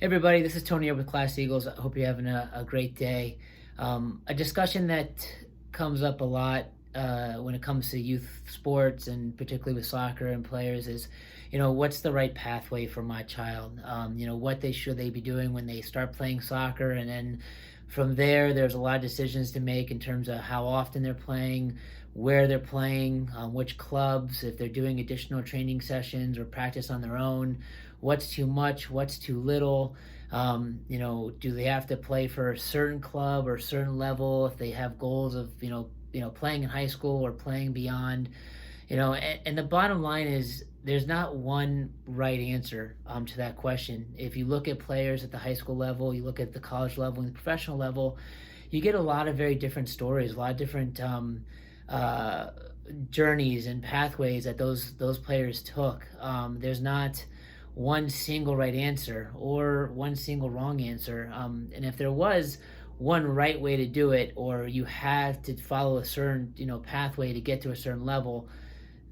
Hey everybody, this is Tony here with Class Eagles. I hope you're having a great day. A discussion that comes up a lot when it comes to youth sports and particularly with soccer and players is, what's the right pathway for my child? What should they be doing when they start playing soccer, and then from there, there's a lot of decisions to make in terms of how often they're playing, where they're playing, which clubs, if they're doing additional training sessions or practice on their own, what's too much, what's too little. Do they have to play for a certain club or a certain level if they have goals of, playing in high school or playing beyond? And the bottom line is there's not one right answer to that question. If you look at players at the high school level, you look at the college level and the professional level, you get a lot of very different stories, a lot of different uh, journeys and pathways that those players took. There's not one single right answer or one single wrong answer. And if there was one right way to do it, or you have to follow a certain pathway to get to a certain level,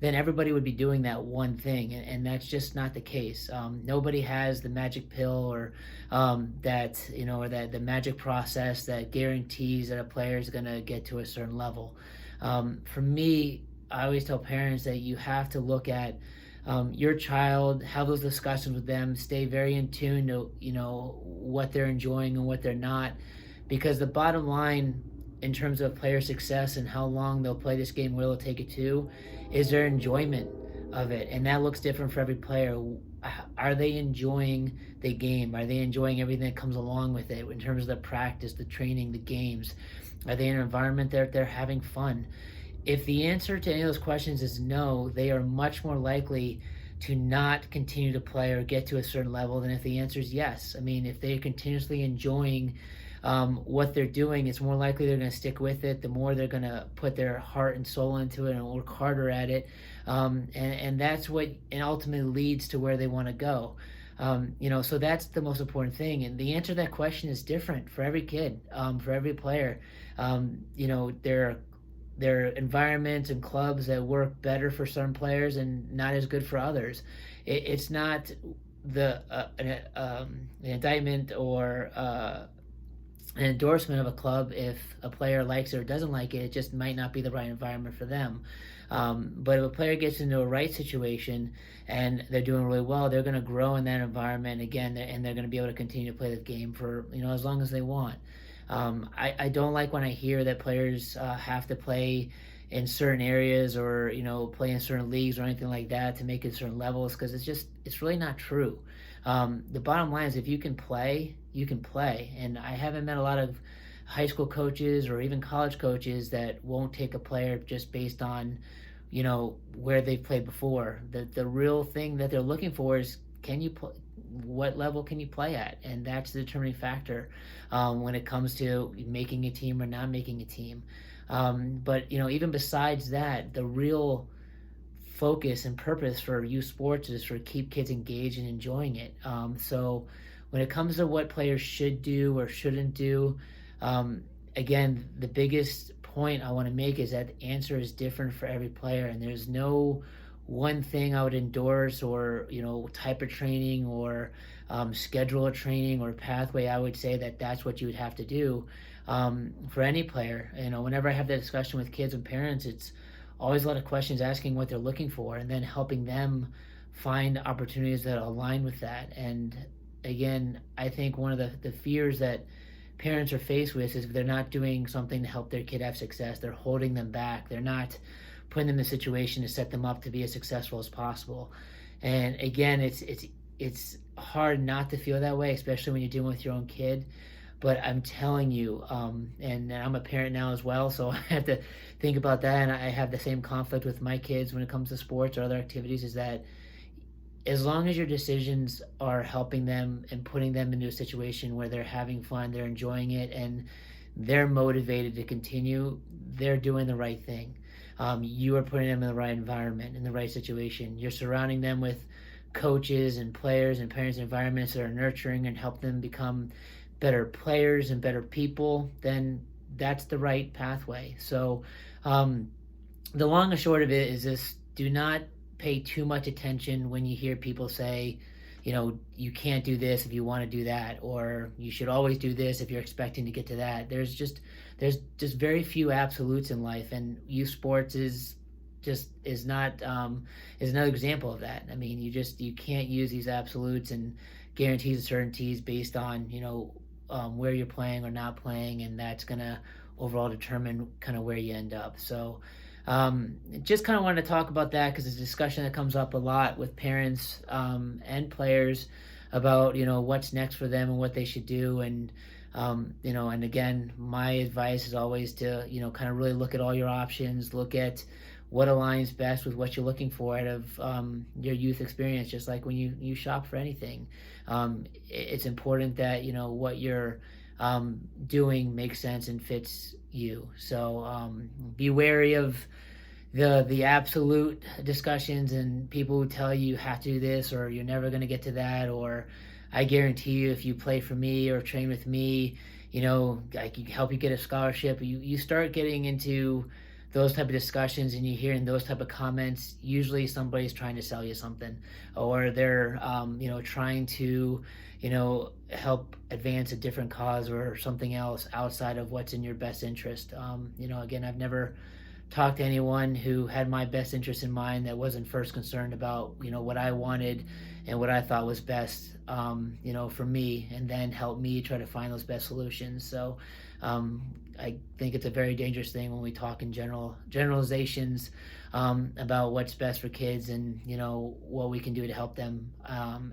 then everybody would be doing that one thing, and that's just not the case. Nobody has the magic pill or that the magic process that guarantees that a player is going to get to a certain level. For me, I always tell parents that you have to look at your child, have those discussions with them, stay very in tune to what they're enjoying and what they're not, because the bottom line in terms of player success and how long they'll play this game, where they'll take it to, is their enjoyment of it. And that looks different for every player. Are they enjoying the game? Are they enjoying everything that comes along with it in terms of the practice, the training, the games? Are they in an environment that they're having fun? If the answer to any of those questions is no, they are much more likely to not continue to play or get to a certain level than if the answer is yes. I mean, if they're continuously enjoying what they're doing, it's more likely they're going to stick with it. The more they're going to put their heart and soul into it and work harder at it, and that's what and ultimately leads to where they want to go. So that's the most important thing. And the answer to that question is different for every kid, for every player. There are environments and clubs that work better for certain players and not as good for others. It's not an indictment or an endorsement of a club if a player likes it or doesn't like it. It just might not be the right environment for them. But if a player gets into a right situation and they're doing really well, they're going to grow in that environment again, and they're going to be able to continue to play the game for as long as they want. I don't like when I hear that players have to play in certain areas or play in certain leagues or anything like that to make it certain levels, because it's really not true. The bottom line is if you can play, you can play. And I haven't met a lot of high school coaches or even college coaches that won't take a player just based on where they've played before. The real thing that they're looking for is, can you play? What level can you play at? And that's the determining factor when it comes to making a team or not making a team. But even besides that, the real focus and purpose for youth sports is for keep kids engaged and enjoying it. So when it comes to what players should do or shouldn't do, again, the biggest point I want to make is that the answer is different for every player, and there's no one thing I would endorse or type of training or schedule of training or pathway. I would say that that's what you would have to do for any player. Whenever I have that discussion with kids and parents, it's always a lot of questions asking what they're looking for and then helping them find opportunities that align with that. And again, I think one of the fears that parents are faced with is if they're not doing something to help their kid have success, they're holding them back. They're not putting them in a situation to set them up to be as successful as possible. And again, it's hard not to feel that way, especially when you're dealing with your own kid. But I'm telling you, and I'm a parent now as well, so I have to think about that. And I have the same conflict with my kids when it comes to sports or other activities, is that as long as your decisions are helping them and putting them into a situation where they're having fun, they're enjoying it, and they're motivated to continue, they're doing the right thing. You are putting them in the right environment, in the right situation. You're surrounding them with coaches and players and parents and environments that are nurturing and help them become better players and better people, then that's the right pathway. So the long and short of it is this: do not pay too much attention when you hear people say, you can't do this if you want to do that, or you should always do this if you're expecting to get to that. There's just very few absolutes in life, and youth sports is not is another example of that. I mean, you can't use these absolutes and guarantees and certainties based on where you're playing or not playing, and that's gonna overall determine kind of where you end up. So just kind of wanted to talk about that because it's a discussion that comes up a lot with parents and players about what's next for them and what they should do. And and again, my advice is always to kind of really look at all your options, look at what aligns best with what you're looking for out of your youth experience. Just like when you shop for anything, it's important that what you're doing makes sense and fits you. So be wary of the absolute discussions and people who tell you have to do this or you're never going to get to that, or I guarantee you if you play for me or train with me, I can help you get a scholarship. You start getting into those type of discussions and you're hearing those type of comments, usually somebody's trying to sell you something, or they're trying to help advance a different cause or something else outside of what's in your best interest. Again, I've never talked to anyone who had my best interest in mind that wasn't first concerned about what I wanted and what I thought was best for me, and then help me try to find those best solutions. So I think it's a very dangerous thing when we talk in generalizations about what's best for kids and what we can do to help them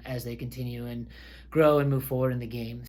as they continue and grow and move forward in the game.